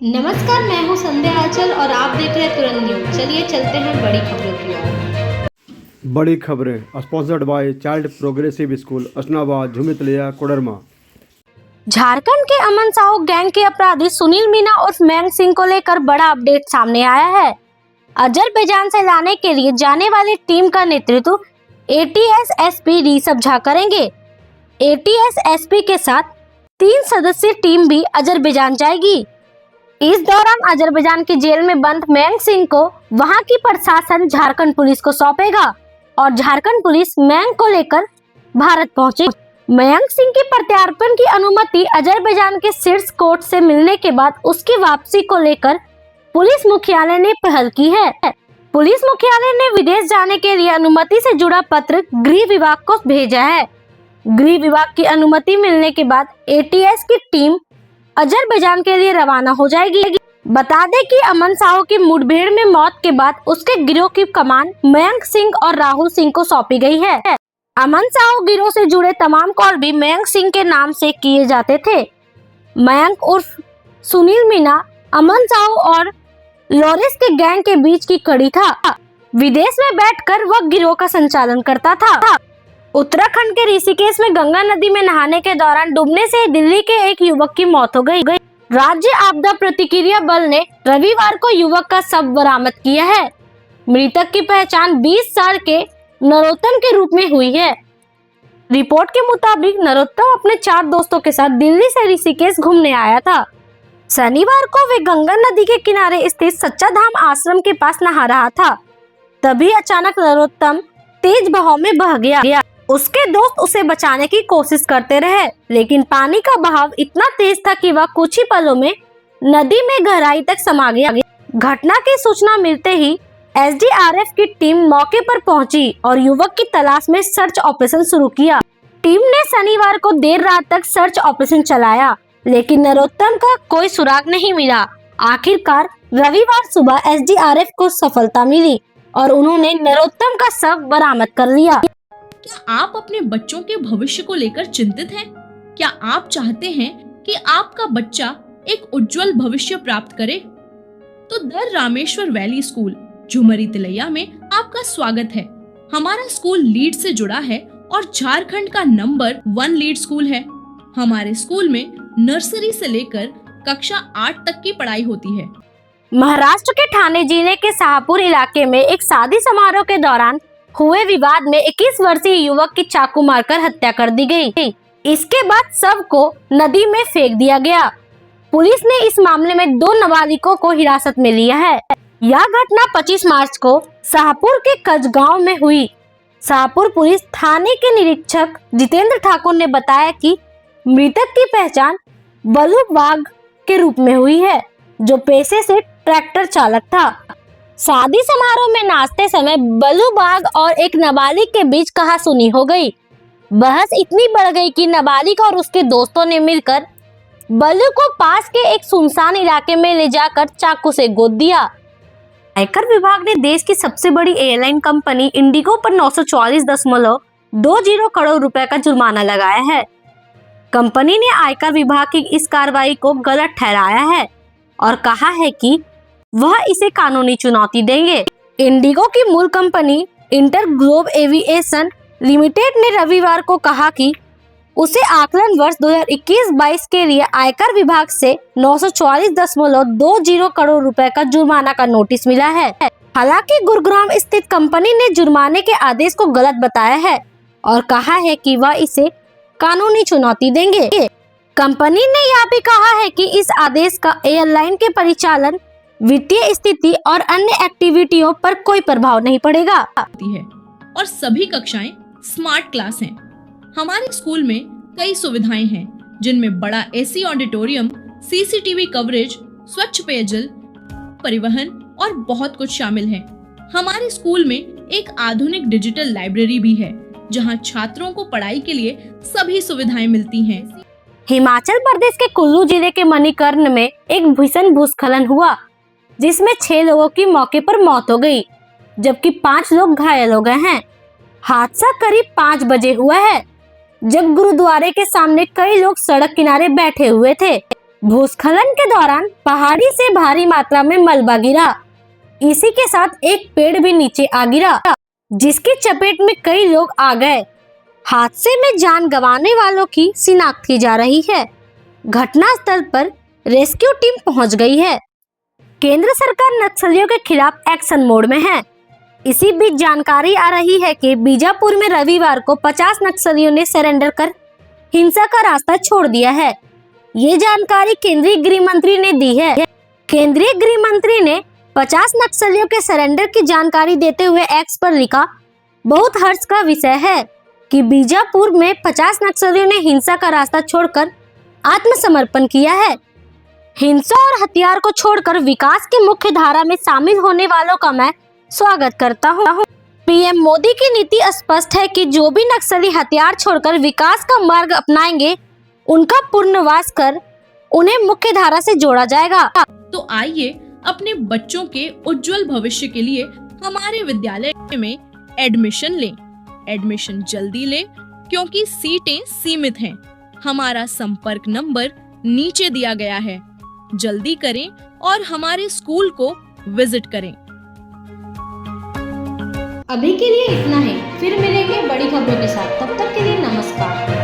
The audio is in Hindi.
नमस्कार, मैं हूं संध्या आंचल और आप देख रहे हैं तुरंत न्यूज। चलिए चलते हैं बड़ी खबरों की ओर। बड़ी खबरें sponsored by child progressive school Asnabad Jhumritalaiya Koderma. Jharkhand के अमन साहू गैंग के अपराधी सुनील मीना उर्फ मैंग सिंह को लेकर बड़ा अपडेट सामने आया है। अजरबैजान से लाने के लिए जाने वाली टीम का नेतृत्व एटीएस एसपी ऋषभ झा करेंगे। एटीएस एसपी के साथ 3 सदस्यीय टीम भी अजरबैजान जाएगी। इस दौरान अजरबैजान की जेल में बंद मैंग सिंह को वहां की प्रशासन झारखंड पुलिस को सौंपेगा और झारखंड पुलिस मैंग को लेकर भारत पहुंचेगी। मयंक सिंह की प्रत्यार्पण की अनुमति अजरबैजान के शीर्ष कोर्ट से मिलने के बाद उसकी वापसी को लेकर पुलिस मुख्यालय ने पहल की है। पुलिस मुख्यालय ने विदेश जाने के लिए अनुमति से जुड़ा पत्र गृह विभाग को भेजा है। गृह विभाग की अनुमति मिलने के बाद एटीएस की टीम अजरबैजान के लिए रवाना हो जाएगी। बता दें कि अमन साहू की मुठभेड़ में मौत के बाद उसके गिरोह की कमान मयंक सिंह और राहुल सिंह को सौंपी गई है। अमन साहू गिरोह से जुड़े तमाम कॉल भी मयंक सिंह के नाम से किए जाते थे। मयंक उर्फ सुनील मीना अमन साहू और लॉरेंस के गैंग के बीच की कड़ी था। विदेश में बैठकर वह गिरोह का संचालन करता था। उत्तराखंड के ऋषिकेश में गंगा नदी में नहाने के दौरान डूबने से दिल्ली के एक युवक की मौत हो गई। राज्य आपदा प्रतिक्रिया बल ने रविवार को युवक का शव बरामद किया है। मृतक की पहचान 20 साल के नरोत्तम के रूप में हुई है। रिपोर्ट के मुताबिक नरोत्तम अपने 4 दोस्तों के साथ दिल्ली से ऋषिकेश घूमने आया था। शनिवार को वे गंगा नदी के किनारे स्थित सच्चा धाम आश्रम के पास नहा रहा था। तभी अचानक नरोत्तम तेज बहाव में बह गया। उसके दोस्त उसे बचाने की कोशिश करते रहे, लेकिन पानी का बहाव इतना तेज था कि वह कुछ ही पलों में नदी में गहराई तक समा गया। घटना की सूचना मिलते ही एसडीआरएफ की टीम मौके पर पहुंची और युवक की तलाश में सर्च ऑपरेशन शुरू किया। टीम ने शनिवार को देर रात तक सर्च ऑपरेशन चलाया, लेकिन नरोत्तम का कोई सुराग नहीं मिला। आखिरकार रविवार सुबह एसडीआरएफ को सफलता मिली और उन्होंने नरोत्तम का शव बरामद कर लिया। क्या आप अपने बच्चों के भविष्य को लेकर चिंतित हैं? क्या आप चाहते हैं कि आपका बच्चा एक उज्जवल भविष्य प्राप्त करे? तो the Rameshwar valley school Jhumri Telaiya में आपका स्वागत है। हमारा स्कूल लीड से जुड़ा है और झारखंड का नंबर 1 लीड स्कूल है। हमारे स्कूल में नर्सरी से लेकर कक्षा 8 तक की पढ़ाई होती है। महाराष्ट्र के ठाणे जिले के शाहपुर इलाके में एक शादी समारोह के दौरान हुए विवाद में 21 वर्षीय युवक की चाकू मारकर हत्या कर दी गई। इसके बाद शव को नदी में फेंक दिया गया। पुलिस ने इस मामले में 2 नाबालिगों को हिरासत में लिया है। यह घटना 25 मार्च को शाहपुर के कजगांव में हुई। शाहपुर पुलिस थाने के निरीक्षक जितेंद्र ठाकुर ने बताया कि मृतक की पहचान बलू बाग के रूप में हुई है, जो पेशे से ट्रैक्टर चालक था। शादी समारोह में नाचते समय बलू बाग और एक नाबालिग के बीच कहासुनी हो गई। बहस इतनी बढ़ गई कि नाबालिग और उसके दोस्तों ने मिलकर बलू को पास के एक सुनसान इलाके में ले जाकर चाकू से गोद दिया। आयकर विभाग ने देश की सबसे बड़ी एयरलाइन कंपनी इंडिगो पर 944.20 करोड़ रुपए का जुर्माना लगाया है। कंपनी ने आयकर विभाग की इस कार्रवाई को गलत ठहराया है और कहा है कि वह इसे कानूनी चुनौती देंगे। इंडिगो की मूल company inter globe aviation limited ने रविवार को कहा कि उसे आकलन वर्ष 2021-22 के लिए आयकर विभाग से 944.20 करोड़ रुपए का जुर्माना का नोटिस मिला है। हालांकि गुरुग्राम स्थित कंपनी ने जुर्माने के आदेश को गलत बताया है और कहा है कि वह इसे कानूनी चुनौती देंगे। कंपनी ने यह भी कहा है कि इस आदेश का एयरलाइन के परिचालन, वित्तीय स्थिति और अन्य एक्टिविटियों पर कोई प्रभाव नहीं पड़ेगा। है और सभी कक्षाएं स्मार्ट क्लास हैं। हमारे स्कूल में कई सुविधाएं हैं, जिनमें बड़ा एसी ऑडिटोरियम, सीसीटीवी कवरेज, स्वच्छ पेयजल, परिवहन और बहुत कुछ शामिल है। हमारे स्कूल में एक आधुनिक डिजिटल लाइब्रेरी भी है, जहां छात्रों को पढ़ाई के लिए सभी सुविधाएं मिलती हैं। हिमाचल प्रदेश के कुल्लू जिले के मणिकर्ण में एक भीषण भूस्खलन हुआ, जिसमें 6 लोगों की मौके पर मौत हो गई, जबकि 5 लोग घायल हो गए हैं। हादसा करीब 5 बजे हुआ है, जब गुरुद्वारे के सामने कई लोग सड़क किनारे बैठे हुए थे। भूस्खलन के दौरान पहाड़ी से भारी मात्रा में मलबा गिरा। इसी के साथ एक पेड़ भी नीचे आ गिरा, जिसकी चपेट में कई लोग आ गए। हादसे में जान गंवाने वालों की शिनाख्त की जा रही है। घटनास्थल पर रेस्क्यू टीम पहुंच गई है। केंद्र सरकार नक्सलियों के खिलाफ एक्शन मोड में है। इसी बीच जानकारी आ रही है कि बीजापुर में रविवार को 50 नक्सलियों ने सरेंडर कर हिंसा का रास्ता छोड़ दिया है। ये जानकारी केंद्रीय गृह मंत्री ने दी है। केंद्रीय गृह मंत्री ने 50 नक्सलियों के सरेंडर की जानकारी देते हुए एक्स पर लिखा, बहुत हर्ष का विषय है कि बीजापुर में 50 नक्सलियों ने हिंसा का रास्ता छोड़कर आत्मसमर्पण किया है। हिंसा और हथियार को छोड़कर विकास की मुख्य धारा में शामिल होने वालों का मैं स्वागत करता हूँ। पीएम मोदी की नीति स्पष्ट है कि जो भी नक्सली हथियार छोड़कर विकास का मार्ग अपनाएंगे, उनका पुनर्वास कर उन्हें मुख्य धारा से जोड़ा जाएगा। तो आइए अपने बच्चों के उज्जवल भविष्य के लिए हमारे विद्यालय में एडमिशन लें। एडमिशन जल्दी लें क्योंकि सीटें सीमित हैं। हमारा संपर्क नंबर नीचे दिया गया है। जल्दी करें और हमारे स्कूल को विजिट करें। अभी के लिए इतना ही, फिर मिलेंगे बड़ी खबरों के साथ। तब तक के लिए नमस्कार।